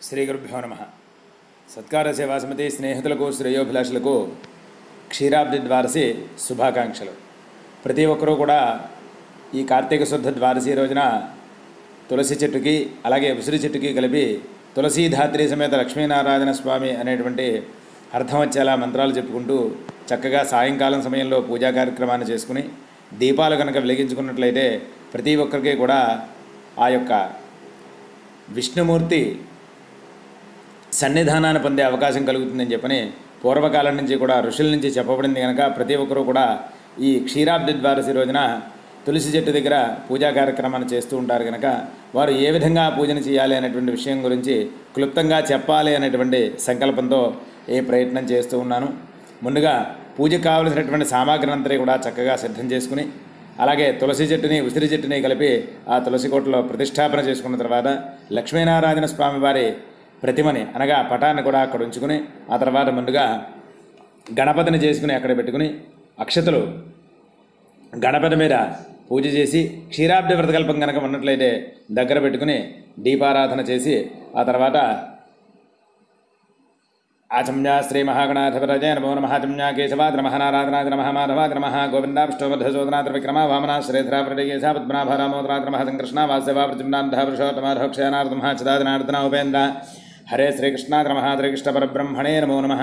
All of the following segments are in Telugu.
శ్రీ గురుభ్యో నమః. సత్కార సేవా సమితి స్నేహితులకు శ్రేయోభిలాషులకు క్షీరాబ్ది ద్వాదశి శుభాకాంక్షలు. ప్రతి ఒక్కరూ కూడా ఈ కార్తీక శుద్ధ ద్వాదశి రోజున తులసి చెట్టుకి అలాగే ఉసిరి చెట్టుకి కలిపి తులసీధాత్రి సమేత లక్ష్మీనారాయణ స్వామి అనేటువంటి అర్థం వచ్చేలా మంత్రాలు చెప్పుకుంటూ చక్కగా సాయంకాలం సమయంలో పూజా కార్యక్రమాన్ని చేసుకుని దీపాలు కనుక వెలిగించుకున్నట్లయితే ప్రతి ఒక్కరికి కూడా ఆ యొక్క విష్ణుమూర్తి సన్నిధానాన్ని పొందే అవకాశం కలుగుతుందని చెప్పని పూర్వకాలం నుంచి కూడా ఋషుల నుంచి చెప్పబడింది కనుక ప్రతి ఒక్కరూ కూడా ఈ క్షీరాబ్ది ద్వాదశి రోజున తులసి చెట్టు దగ్గర పూజా కార్యక్రమాన్ని చేస్తూ ఉంటారు కనుక వారు ఏ విధంగా పూజన చేయాలి అనేటువంటి విషయం గురించి క్లుప్తంగా చెప్పాలి అనేటువంటి సంకల్పంతో ఈ ప్రయత్నం చేస్తూ ఉన్నాను. ముందుగా పూజకు కావలసినటువంటి సామాగ్రిని అంతా కూడా చక్కగా సిద్ధం చేసుకుని అలాగే తులసి చెట్టుని ఉసిరి చెట్టుని కలిపి ఆ తులసి కోటలో ప్రతిష్టాపన చేసుకున్న తర్వాత లక్ష్మీనారాయణ స్వామి వారి ప్రతిమని అనగా పటాన్ని కూడా అక్కడ ఉంచుకుని ఆ తర్వాత ముందుగా గణపతిని చేసుకుని అక్కడ పెట్టుకుని అక్షతలు గణపతి మీద పూజ చేసి క్షీరాబ్ది వ్రతకల్పం కనుక ఉన్నట్లయితే దగ్గర పెట్టుకుని దీపారాధన చేసి ఆ తర్వాత ఆచమ్యా శ్రీ మహాగణాధిపతయే నమో నమః ఆచమ్యా కేశవాద్ర మహానారాధనాద్ర మహామాధవాద్ర మహా గోవిందాష్టోమధోదనాద్ర విక్రమ వామన శ్రీధరా ప్రదేశా పద్మనాభ రామోదరాద్ర మహాసంకృష్ణ వాసుదేవ ప్రజుమ్నాంధ పురుషోత్తమాధోక్షయానార్థ మహాచిదాదినార్థన ఉపేంద్ర హరే శ్రీకృష్ణాద్ర మహాశ్రీకృష్ణ పరబ్రహ్మణే నమో నమః.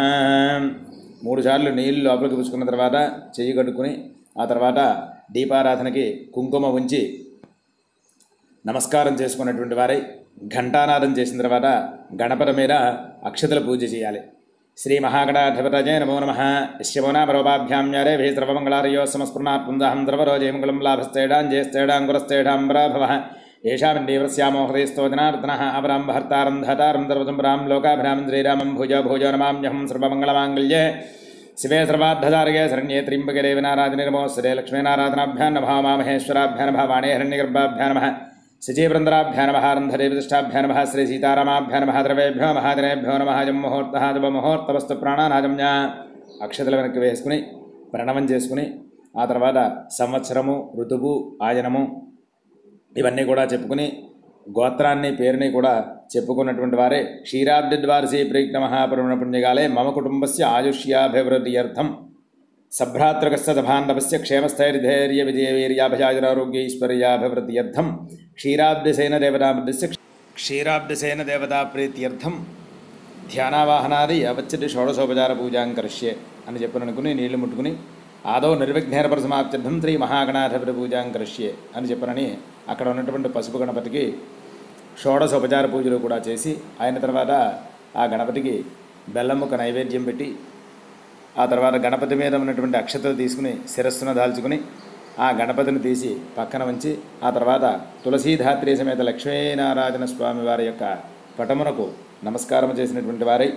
3 సార్లు నీళ్లు లోపలికి పుచ్చుకున్న తర్వాత చెయ్యి కట్టుకుని ఆ తర్వాత దీపారాధనకి కుంకుమ ఉంచి నమస్కారం చేసుకున్నటువంటి వారై ఘంటానాదం చేసిన తర్వాత గణపతి మీద అక్షతల పూజ చేయాలి. శ్రీ మహాగణాధిపతయే నమో నమః. యశ్యమోనాపరోపాభ్యామ్యారే భే సర్వమంగళారయో సమస్పృణాత్ పుంజాహం ద్రవరోజయమంగళం లాభస్తేడాంజేస్తేడాంగురస్తేడాంబరాభవ ఏషామిందేవ్రస్యామో హృదయస్తోజనార్దనః అపరాంబహర్తారం ధాతారం దర్వతంబరాం లోకాభిరామం శ్రీరామం భుజ భుజో నమామ్యహం సర్వమంగళమాంగళ్యే శివే సర్వార్ధధారగే శరణ్యే త్ర్యంబకే దేవి నారాయణే నమోస్తుతే లక్ష్మీనారాయణాభ్యాం నమః మామహేశ్వరాభ్యాం నమః వాణేహిరణ్యగర్భాభ్యాం నమః శచీవృందరాభ్యాం నమః రంధదేవిదృష్టాభ్యాం నమః శ్రీ సీతారామాభ్యాం నమః ద్రవేభ్యో మహాదినేభ్యో నమః జమ్ముహూర్తః శుభముహూర్తవస్తు ప్రాణానాజమ్య. అక్షతలు వెనక్కి వేసుకుని ప్రణవం చేసుకుని ఆ తర్వాత సంవత్సరము ఋతువు ఆయనము ఇవన్నీ కూడా చెప్పుకుని గోత్రాన్ని పేరుని కూడా చెప్పుకున్నటువంటి వారే క్షీరాబ్ది ద్వాదశి ప్రయుక్త మహాపరిణ పుణ్యకాలే మమ కుటుంబస్య ఆయుష్యాభివృద్ధ్యర్థం సభ్రాతృకస్య సభాండవస్య క్షేమస్థైర్ధైర్య విజయవీర్యాభయాజరారోగ్యైశ్వర్యాభివృద్ధ్యర్థం క్షీరాబ్దిసేన దేవతాబుద్ధిస్య క్షీరాబ్దిసేన దేవతా ప్రీత్యర్థం ధ్యానావాహనాది అవచ్చటి షోడశోపచార పూజాం కరిష్యే అని చెప్పననుకుని నీళ్లు ముట్టుకుని ఆదో నిర్విఘ్నేర సమాప్త్యర్థం శ్రీ మహాగణాధిపతి పూజాం కరిష్యే అని చెప్పనని అక్కడ ఉన్నటువంటి పసుపు గణపతికి షోడశోపచార పూజలు కూడా చేసి అయిన తర్వాత ఆ గణపతికి బెల్లముక్క నైవేద్యం పెట్టి ఆ తర్వాత గణపతి మీద ఉన్నటువంటి అక్షతలు తీసుకుని శిరస్సున దాల్చుకుని ఆ గణపతిని తీసి పక్కన ఉంచి ఆ తర్వాత తులసీధాత్రి సమేత లక్ష్మీనారాయణ స్వామి వారి యొక్క పటమునకు నమస్కారం చేసినటువంటి వారై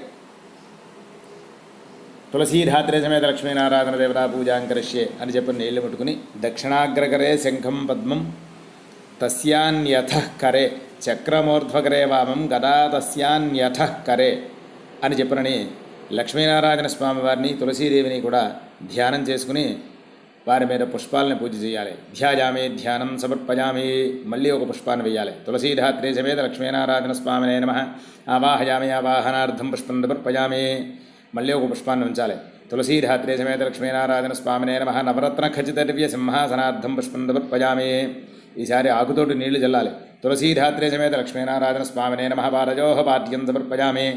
తులసీధాత్రి సమేత లక్ష్మీనారాయణ దేవతా పూజాం కరిష్యే అని చెప్పి నీళ్లు ముట్టుకుని దక్షిణాగ్రకరే శంఖం పద్మం తస్యాన్యథః కరే చక్రమూర్ధ్వకరే వామం గదా తస్యాన్యథః కరే అని చెప్పనని లక్ష్మీనారాయణ స్వామి వారిని తులసీదేవిని కూడా ధ్యానం చేసుకుని వారి మీద పుష్పాలని పూజ చేయాలి. ధ్యాయామి ధ్యానం సమర్పయామి మళ్ళీ ఒక పుష్పాన్ని వేయాలి. తులసీధాత్రి సమేత లక్ష్మీనారాయణ స్వామినే నమః ఆవాహయామి ఆవాహనార్థం పుష్పం సమర్పయామి మళ్ళీ ఒక పుష్పాన్ని ఉంచాలి. తులసీధాత్రి సమేత లక్ష్మీనారాయణ స్వామినే నమః నవరత్న ఖచ్చిత దివ్య సింహాసనార్థం పుష్పం సమర్పయామి. ఈసారి ఆకుతోటి నీళ్లు జల్లాలి. తులసీధాత్రి సమేత లక్ష్మీనారాయణ స్వామినే నమః పారజోహ పాఠ్యం సమర్పయామి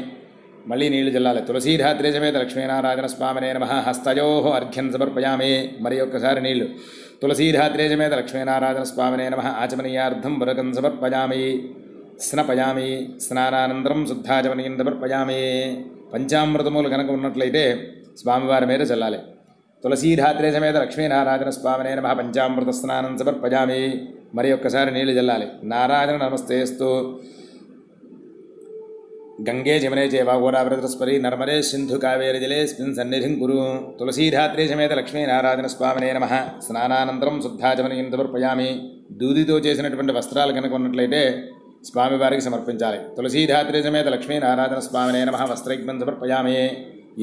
మళ్ళీ నీళ్లు జల్లాలి. తులసీధాత్రి సమేత లక్ష్మీనారాయణ స్వామినే నమః హస్తయోః అర్ఘ్యం సమర్పయామి మరి ఒక్కసారి నీళ్లు. తులసీధాత్రి సమేత లక్ష్మీనారాయణ స్వామినే నమః ఆచమనీయార్థం బురకం సమర్పయామి స్నపయామి స్నానానంతరం శుద్ధాచమనీయం సమర్పయామి. పంచామృతములు కనుక ఉన్నట్లయితే స్వామివారి మీద చల్లాలి. తులసీధాత్రి సమేత లక్ష్మీనారాయణ స్వామినే నమః పంచామృత స్నానం సమర్పయామి మరి ఒక్కసారి నీళ్లు జల్లాలి. నారాయణ నమస్తేస్తు గంగే జమునే చైవ గోదావరి నర్మదే సింధు కావేరి జలేస్మిన్ సన్నిధిం కురు. తులసీధాత్రి సమేత లక్ష్మీనారాయణ స్వామినే నమః స్నానానంతరం శుద్ధాచమనీయం సమర్పయామి. దూదితో చేసినటువంటి వస్త్రాలు కనుక ఉన్నట్లయితే స్వామివారికి సమర్పించాలి. తులసీధాత్రి సమేత లక్ష్మీనారాయణ స్వామినే నమః వస్త్రైగ్యం సమర్పయామి.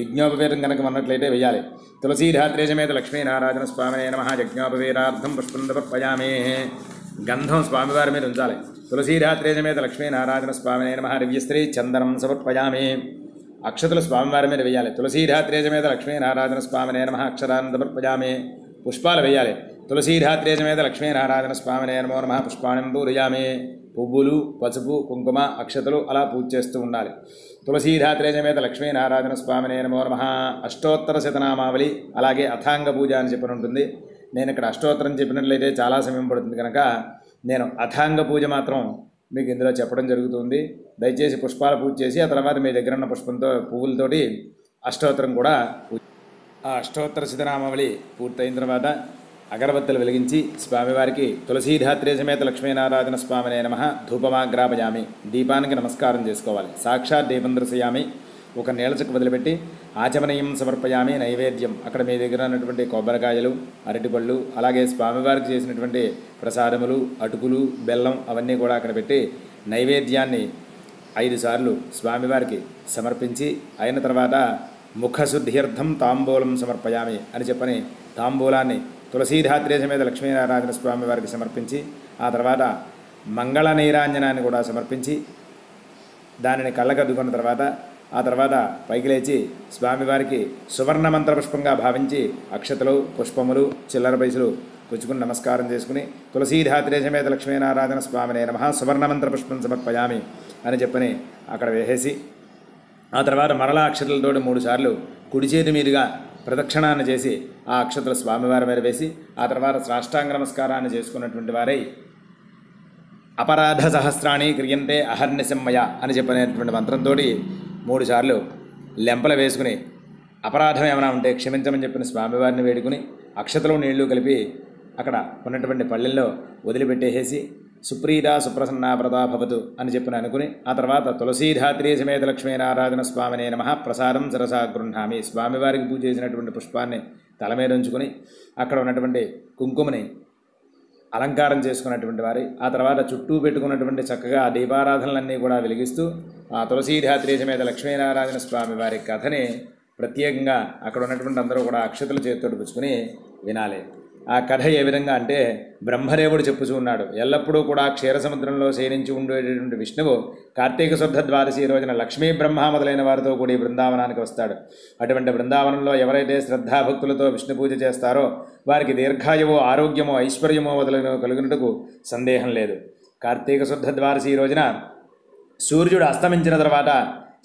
యజ్ఞోపవీతం కనుక ఉన్నట్లయితే వేయాలి. తులసీధాత్రి సమేత లక్ష్మీనారాయణ స్వామినే నమః యజ్ఞోపవీతార్థం పుష్పం సమర్పయామి. గంధం స్వామివారి మీద ఉంచాలి. తులసీరాత్రే సమేత లక్ష్మీనారాయణ స్వామినే నమః. దివ్యశ్రీ చందనం సమర్పయామి. అక్షతలు స్వామివారి మీద వేయాలి. తులసీరాత్రే సమేత లక్ష్మీనారాయణ స్వామినే నమః. అక్షరాన్ని సమర్పయామి. పుష్పాలు వేయాలి. తులసీరాత్రే సమేత లక్ష్మీనారాయణ స్వామినే నమో నమః. పుష్పాణం పూరయామి. పువ్వులు, పసుపు, కుంకుమ, అక్షతలు అలా పూజ చేస్తూ ఉండాలి. తులసీరాత్రే సమేత లక్ష్మీనారాయణ స్వామినే నమో నమః. అష్టోత్తర శతనామావళి, అలాగే అథాంగ పూజ అని చెప్పని ఉంటుంది. నేను ఇక్కడ అష్టోత్తరం చెప్పినట్లయితే చాలా సమయం పడుతుంది కనుక నేను అథాంగ పూజ మాత్రం మీకు ఇందులో చెప్పడం జరుగుతుంది. దయచేసి పుష్పాల పూజ చేసి ఆ తర్వాత మీ దగ్గర ఉన్న పుష్పంతో పువ్వులతోటి అష్టోత్తరం కూడా ఆ అష్టోత్తర శతనామావళి పూర్తయిన తర్వాత అగరబత్తులు వెలిగించి స్వామివారికి తులసీధాత్రే సమేత లక్ష్మీనారాయణ స్వామినే నమః ధూపమాగ్రాపయామి. దీపానికి నమస్కారం చేసుకోవాలి. సాక్షాత్ దీపం దర్శయామి. ఒక నీళ్ళ చుక్క వదిలిపెట్టి ఆచమనీయం సమర్పయామి. నైవేద్యం, అక్కడ మీ దగ్గర ఉన్నటువంటి కొబ్బరికాయలు, అరటిపళ్ళు, అలాగే స్వామివారికి చేసినటువంటి ప్రసాదములు, అటుకులు, బెల్లం అవన్నీ కూడా అక్కడ పెట్టి నైవేద్యాన్ని 5 సార్లు స్వామివారికి సమర్పించి అయిన తర్వాత ముఖశుద్ధ్యర్థం తాంబూలం సమర్పయామి అని చెప్పని తాంబూలాన్ని తులసీధాత్రే సమేత లక్ష్మీనారాయణ స్వామి వారికి సమర్పించి ఆ తర్వాత మంగళ నీరాంజనాన్ని కూడా సమర్పించి దానిని కళ్ళకద్దుకున్న తర్వాత ఆ తర్వాత పైకి లేచి స్వామివారికి సువర్ణ మంత్రపుష్పంగా భావించి అక్షతలు, పుష్పములు, చిల్లర పైసలు పుచ్చుకుని నమస్కారం చేసుకుని తులసీధాత్రే సమేత లక్ష్మీనారాయణ స్వామినే నమః సువర్ణ మంత్రపుష్పం సమర్పయామి అని చెప్పని అక్కడ వేసేసి ఆ తర్వాత మరలా అక్షతలతోటి 3 సార్లు కుడి చేతి మీదుగా ప్రదక్షిణాన్ని చేసి ఆ అక్షతలు స్వామివారి మీద వేసి ఆ తర్వాత సాష్టాంగ నమస్కారాన్ని చేసుకున్నటువంటి వారై అపరాధ సహస్రాణి క్రియంతే అహర్నిశమ్మయ అని చెప్పినటువంటి మంత్రంతో 3 సార్లు లెంపలు వేసుకుని అపరాధం ఏమైనా ఉంటే క్షమించమని చెప్పిన స్వామివారిని వేడుకుని అక్షతలు నీళ్లు కలిపి అక్కడ ఉన్నటువంటి పళ్ళెల్లో వదిలిపెట్టేసి సుప్రీత సుప్రసన్నా వ్రతా భవతు అని చెప్పిన అనుకుని ఆ తర్వాత తులసీధాత్రీ సమేత లక్ష్మీనారాయణ స్వామినే నమః ప్రసాదం సరసా గృహ్ణామి. స్వామివారికి పూజ చేసినటువంటి పుష్పాన్ని తల మీద ఉంచుకొని అక్కడ ఉన్నటువంటి కుంకుమని అలంకారం చేసుకున్నటువంటి వారి ఆ తర్వాత చుట్టూ పెట్టుకున్నటువంటి చక్కగా దీపారాధనలన్నీ కూడా వెలిగిస్తూ ఆ తులసీధాత్రీ సమేత లక్ష్మీనారాయణ స్వామి వారి కథని ప్రత్యేకంగా అక్కడ ఉన్నటువంటి అందరూ కూడా అక్షతలు చేతితో పుచ్చుకొని వినాలి. ఆ కథ ఏ విధంగా అంటే బ్రహ్మదేవుడు చెప్పుచూ ఉన్నాడు. ఎల్లప్పుడూ కూడా క్షీరసముద్రంలో శయనించి ఉండేటటువంటి విష్ణువు కార్తీక శుద్ధ ద్వాదశి రోజున లక్ష్మీ బ్రహ్మ మొదలైన వారితో కూడి బృందావనానికి వస్తాడు. అటువంటి బృందావనంలో ఎవరైతే శ్రద్ధాభక్తులతో విష్ణు పూజ చేస్తారో వారికి దీర్ఘాయువు, ఆరోగ్యము, ఐశ్వర్యము మొదలైనవి కలుగునట్టుకు సందేహం లేదు. కార్తీక శుద్ధ ద్వాదశి రోజున సూర్యుడు అస్తమించిన తర్వాత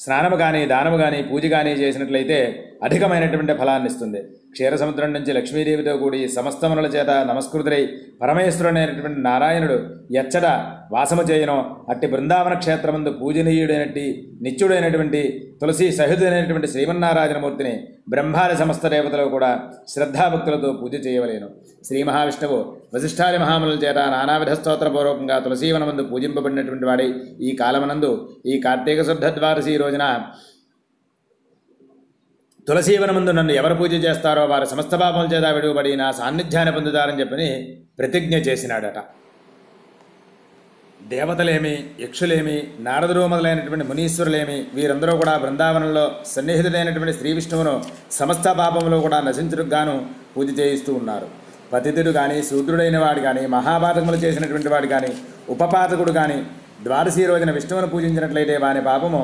స్నానము కానీ, దానము కానీ, పూజ కానీ చేసినట్లయితే అధికమైనటువంటి ఫలాన్ని ఇస్తుంది. క్షీరసముద్రం నుంచి లక్ష్మీదేవితో కూడి సమస్తమునుల చేత నమస్కృతుడై పరమేశ్వరుడైనటువంటి నారాయణుడు ఎచ్చట వాసము చేయనో అట్టి బృందావన క్షేత్రమందు పూజనీయుడైనట్టి నిత్యుడైనటువంటి తులసి సహితుడైనటువంటి శ్రీమన్నారాయణమూర్తిని బ్రహ్మాది సమస్త దేవతలు కూడా శ్రద్ధాభక్తులతో పూజ చేయవలేను. శ్రీ మహావిష్ణువు వశిష్ఠాది మహామునుల చేత నానావిధ స్తోత్రపూర్వకంగా తులసీవనమందు పూజింపబడినటువంటి వాడి ఈ కాలమనందు ఈ కార్తీక శుద్ధ ద్వాదశి రోజున తులసీవనమందు నన్ను ఎవరు పూజ చేస్తారో వారి సమస్త పాపముల చేత విడువబడి నా సాన్నిధ్యాన్ని పొందుతారని చెప్పని ప్రతిజ్ఞ చేసినాడట. దేవతలేమి, యక్షులేమి, నారదుడు మొదలైనటువంటి మునీశ్వరులేమి వీరందరూ కూడా బృందావనంలో సన్నిహితుడైనటువంటి శ్రీ విష్ణువును సమస్త పాపములు కూడా నశించుటకు గాను పూజ చేయిస్తూ ఉన్నారు. పతితుడు కానీ, శూద్రుడైన వాడు కానీ, మహాపాతకములు చేసినటువంటి వాడు కానీ, ఉపపాతకుడు కానీ ద్వాదశి రోజున విష్ణువును పూజించినట్లయితే వాని పాపము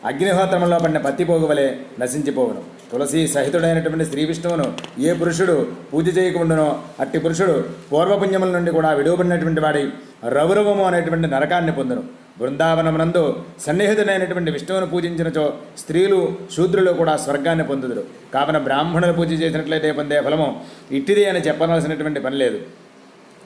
అగ్నిహోత్రములో పడిన పత్తి పోగువలే నశించిపోవును. తులసి సహితుడైనటువంటి శ్రీ విష్ణువును ఏ పురుషుడు పూజ చేయకుండానో అట్టి పురుషుడు పూర్వపుణ్యముల నుండి కూడా విడువబడినటువంటి వాడి రౌరవము అనేటువంటి నరకాన్ని పొందును. బృందావనమునందు సన్నిహితుడైనటువంటి విష్ణువును పూజించినచో స్త్రీలు, శూద్రులు కూడా స్వర్గాన్ని పొందుదురు. కావున బ్రాహ్మణులు పూజ చేసినట్లయితే పొందే ఫలము ఇట్టిది అని చెప్పవలసినటువంటి పని లేదు.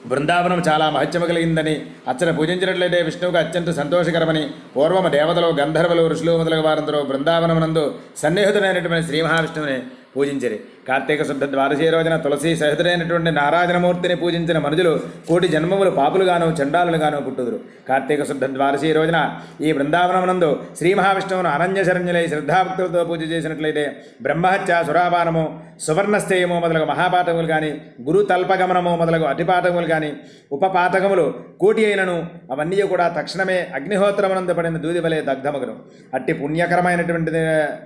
బృందావనం చాలా మహత్యము కలిగిందని అచ్చట పూజించినట్లయితే విష్ణువుకు అత్యంత సంతోషకరమని పూర్వము దేవతలు, గంధర్వులు, ఋషులు మొదలగు వారందరూ బృందావనమునందు సన్నిహితుడైనటువంటి శ్రీ మహావిష్ణువుని పూజించిరి. కార్తీక శుద్ధ ద్వాదశి రోజున తులసి సహితుడైనటువంటి నారాయణమూర్తిని పూజించిన మనుజులు కోటి జన్మములు పాపులుగాను చండాలుగాను పుట్టుదురు. కార్తీక శుద్ధ ద్వాదశి రోజున ఈ బృందావనమునందు శ్రీ మహావిష్ణువును అనన్యశరణ్యులై శ్రద్ధాభక్తులతో పూజ చేసినట్లయితే బ్రహ్మహత్య, సురాపానము, సువర్ణస్థేయము మొదలగు మహాపాతకములు కానీ, గురు తల్పగమనము మొదలగు అతిపాతకములు కానీ, ఉపపాతకములు కోటి అయినను అవన్నీ కూడా తక్షణమే అగ్నిహోత్రమునందు పడిన దూది వలె దగ్ధమగును. అట్టి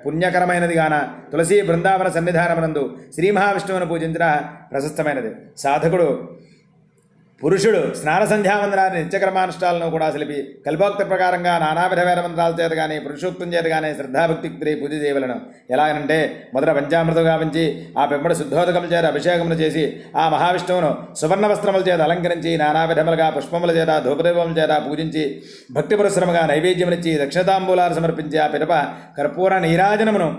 పుణ్యకరమైనది గాన తులసి బృందావన సన్నిధానమునందు శ్రీ మహావిష్ణువును పూజించిన ప్రశస్తమైనది. సాధకుడు పురుషుడు స్నాన సంధ్యావందనాన్ని నిత్యకర్మానుష్ఠాలను కూడా తెలిపి కల్పోక్త ప్రకారంగా నానావిధ వేద మంత్రాల చేత కానీ పురుషోక్తం చేత కానీ శ్రద్ధాభక్తి పూజ చేయవలను. ఎలాగనంటే మొదట పంచామృతం గావించి ఆ పెంపడి శుద్ధోదకముల చేత అభిషేకములు చేసి ఆ మహావిష్ణువును సువర్ణ వస్త్రముల చేత అలంకరించి నానావిధములుగా పుష్పముల చేత ధూపదీపముల చేత పూజించి భక్తి పురస్సరముగా నైవేద్యమునిచ్చి దక్షిణతాంబూలాలు సమర్పించి ఆ పిదప కర్పూర నీరాజనమును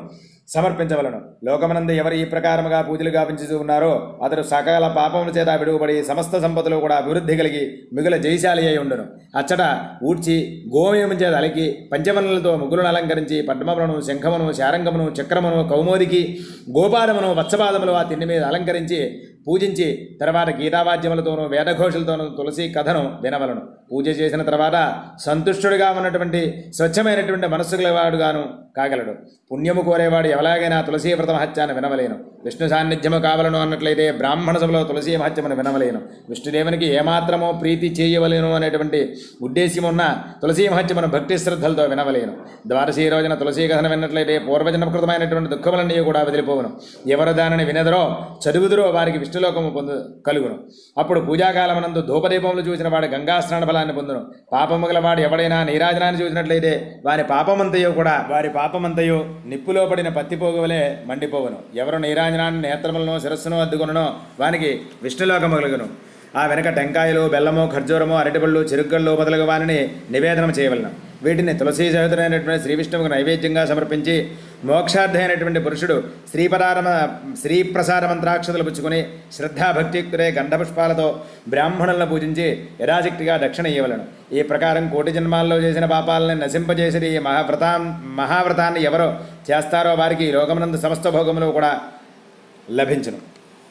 సమర్పించవలను. లోకమనందు ఎవరు ఈ ప్రకారముగా పూజలు గావించుతూ ఉన్నారో అతడు సకల పాపముల చేత విడువబడి సమస్త సంపదలు కూడా అభివృద్ధి కలిగి మిగుల జయశాలి అయి ఉండును. అచ్చట ఊడ్చి గోమయము చేత అలికి పంచవనులతో ముగ్గులను అలంకరించి పద్మములను శంఖమును శారంగమును చక్రమును కౌమోదికి గోపాదమును వత్సపాదములు ఆ తిండి మీద అలంకరించి పూజించి తర్వాత గీతావాద్యములతోనూ వేదఘోషులతోనూ తులసి కథను వినవలను. పూజ చేసిన తర్వాత సంతుష్టుడిగా ఉన్నటువంటి స్వచ్ఛమైనటువంటి మనస్సు గలవాడుగాను కాగలడు. పుణ్యము కోరేవాడు ఎలాగైనా తులసీ వ్రత మహత్యాన్ని వినవలేను. విష్ణు సాన్నిధ్యము కావలను అన్నట్లయితే బ్రాహ్మణ సభలో తులసీ మహత్యమును వినవలేను. విష్ణుదేవునికి ఏమాత్రమో ప్రీతి చేయవలేను అనేటువంటి ఉద్దేశ్యం ఉన్న తులసీ మహత్యమును భక్తి శ్రద్ధలతో వినవలేను. ద్వాదశి రోజున తులసీ కథను విన్నట్లయితే పూర్వజన్మకృతమైనటువంటి దుఃఖములన్నీ కూడా వదిలిపోవును. ఎవరు దానిని వినదరో చదువుదురో వారికి విష్ణులోకము కలుగును. అప్పుడు పూజాకాలమునందు ధూపదీపములు చూసిన వాడు గంగా స్నాన ఫలాన్ని పొందును. పాపము గలవాడు ఎవడైనా నీరాజనాన్ని చూసినట్లయితే వారి పాపమంతయు నిప్పులో పడిన పత్తిపోగువలే మండిపోవును. ఎవరు నీరాజనాన్ని నేత్రములను శిరస్సును అద్దుకొనునో వానికి విష్ణులోకము కలుగును. ఆ వెనక టెంకాయలు బెల్లము ఖర్జూరము అరటిపళ్ళు చెరుగ్గళ్ళు మొదలగు వారిని నివేదనం చేయవలను. వీటిని తులసీ సహితుడైనటువంటి శ్రీ విష్ణువుకు నైవేద్యంగా సమర్పించి మోక్షార్థి అయినటువంటి పురుషుడు శ్రీప్రసాద మంత్రాక్షతలు పుచ్చుకొని శ్రద్ధాభక్తియుక్తుడే గంధపుష్పాలతో బ్రాహ్మణులను పూజించి యథాశక్తిగా దక్షిణ ఇవ్వలను. ఈ ప్రకారం కోటి జన్మాల్లో చేసిన పాపాలని నశింపజేసి ఈ మహావ్రతాన్ని ఎవరో చేస్తారో వారికి ఈ లోకమునందు సమస్త భోగములు కూడా లభించును.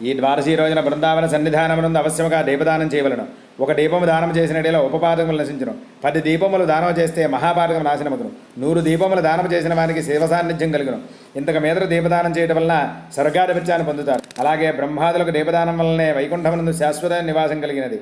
ఈ ద్వాదశి రోజున బృందావన సన్నిధానమునందు అవశ్యముగా దీపదానం చేయవలను. ఒక దీపము దానం చేసినట్లే ఉపపాదకములు నశించును. 10 దీపములు దానం చేస్తే మహాపాదకం నాశనమగును. 100 దీపములు దానం చేసిన వారికి శివ సాన్నిధ్యం కలుగును. ఇంతకు మీదట దీపదానం చేయడం వలన స్వర్గాధిపత్యాన్ని పొందుతారు. అలాగే బ్రహ్మాదులకు దీపదానం వల్లనే వైకుంఠమునందు శాశ్వత నివాసం కలిగినది.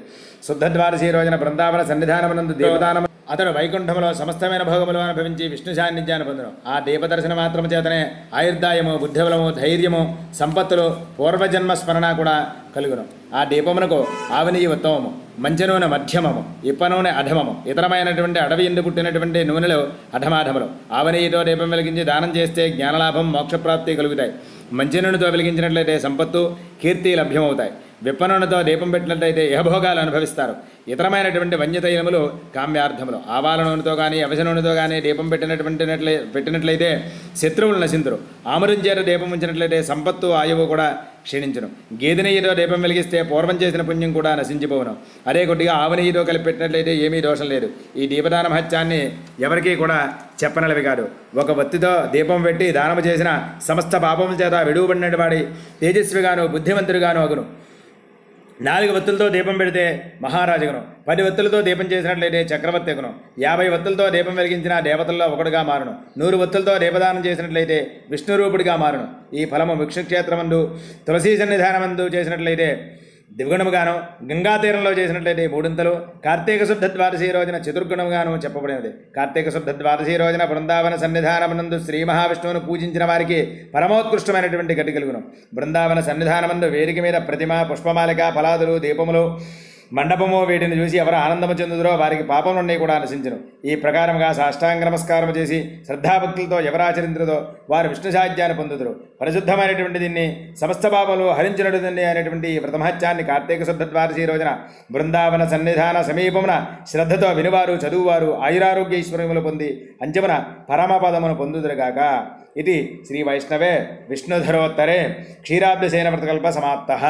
శుద్ధ ద్వాదశి రోజున బృందావన సన్నిధానమునందు దీపదానం అతడు వైకుంఠములో సమస్తమైన భోగములు అనుభవించి విష్ణు సాన్నిధ్యాన్ని పొందును. ఆ దీపదర్శన మాత్రము చేతనే ఆయుర్దాయము బుద్ధిబలము ధైర్యము సంపత్తులు పూర్వజన్మ స్మరణ కూడా కలుగును. ఆ దీపమునకు ఆవనీయ ఉత్తమము, మంచి నూనె మధ్యమము, ఇప్ప నూనె అధమము, ఇతరమైనటువంటి అడవి ఎందు పుట్టినటువంటి నూనెలు అధమాధములు. ఆవనీయతో దీపం వెలిగించి దానం చేస్తే జ్ఞానలాభం మోక్షప్రాప్తి కలుగుతాయి. మంచి నూనెతో వెలిగించినట్లయితే సంపత్తు కీర్తి లభ్యమవుతాయి. విప్పనూనెతో దీపం పెట్టినట్లయితే ఇహభోగాలు అనుభవిస్తారు. ఇతరమైనటువంటి వన్యతైలములు కామ్యార్థములు. ఆవాల నూనెతో కానీ అవశ నూనెతో కానీ దీపం పెట్టినట్లయితే శత్రువులు నశింతురు. ఆమురించేత దీపం ఉంచినట్లయితే సంపత్తు ఆయువు కూడా క్షీణించును. గేదె నెయ్యితో దీపం వెలిగిస్తే పూర్వం చేసిన పుణ్యం కూడా నశించిపోవును. అదే కొద్దిగా ఆవు నెయ్యితో కలిపి పెట్టినట్లయితే ఏమీ దోషం లేదు. ఈ దీపదాన మహత్యాన్ని ఎవరికీ కూడా చెప్పనలవి కాదు. ఒక వత్తితో దీపం పెట్టి దానము చేసిన సమస్త పాపముల చేత విడువబడినటువంటి వాడి తేజస్విగాను బుద్ధిమంతుడిగాను అగును. 4 వత్తులతో దీపం పెడితే మహారాజుగును. 10 వత్తులతో దీపం చేసినట్లయితే చక్రవర్తి అగును. 50 వత్తులతో దీపం వెలిగించిన దేవతల్లో ఒకడుగా మారును. 100 వత్తులతో దీపదానం చేసినట్లయితే విష్ణురూపుడిగా మారును. ఈ ఫలము విష్ణుక్షేత్రమందు తులసీ సన్నిధానమందు చేసినట్లయితే దివ్గుణముగాను, గంగా తీరంలో చేసినట్లయితే 3 కార్తీక శుద్ధ ద్వాదశి రోజున చతుర్గుణముగాను చెప్పబడినది. కార్తీక శుద్ధ ద్వాదశి రోజున బృందావన సన్నిధానమునందు శ్రీ మహావిష్ణువును పూజించిన వారికి పరమోత్కృష్టమైనటువంటి గతి కలుగును. బృందావన సన్నిధానమందు వేదిక మీద ప్రతిమ, పుష్పమాలిక, ఫలాదులు, దీపములు, మండపము వీటిని చూసి ఎవరు ఆనందము చెందుదరో వారికి పాపం నుండి కూడా నశించును. ఈ ప్రకారముగా సాష్టాంగ నమస్కారం చేసి శ్రద్ధాభక్తులతో ఎవరాచరించుదో వారు విష్ణు సాహిత్యాన్ని పొందుదురు. పరిశుద్ధమైనటువంటి దీన్ని సమస్త పాపములు హరించినటువంటి అనేటువంటి ఈ వ్రతమహత్యాన్ని కార్తీక శుద్ధ ద్వాదశి రోజున బృందావన సన్నిధాన సమీపమున శ్రద్ధతో వినువారు చదువువారు ఆయురారోగ్య ఈశ్వరములు పొంది అంచమున పరమపదమును పొందుదురుగాక. ఇది శ్రీ వైష్ణవే విష్ణుధరోత్తరే క్షీరాబ్ధసేన వ్రతకల్ప సమాప్తః.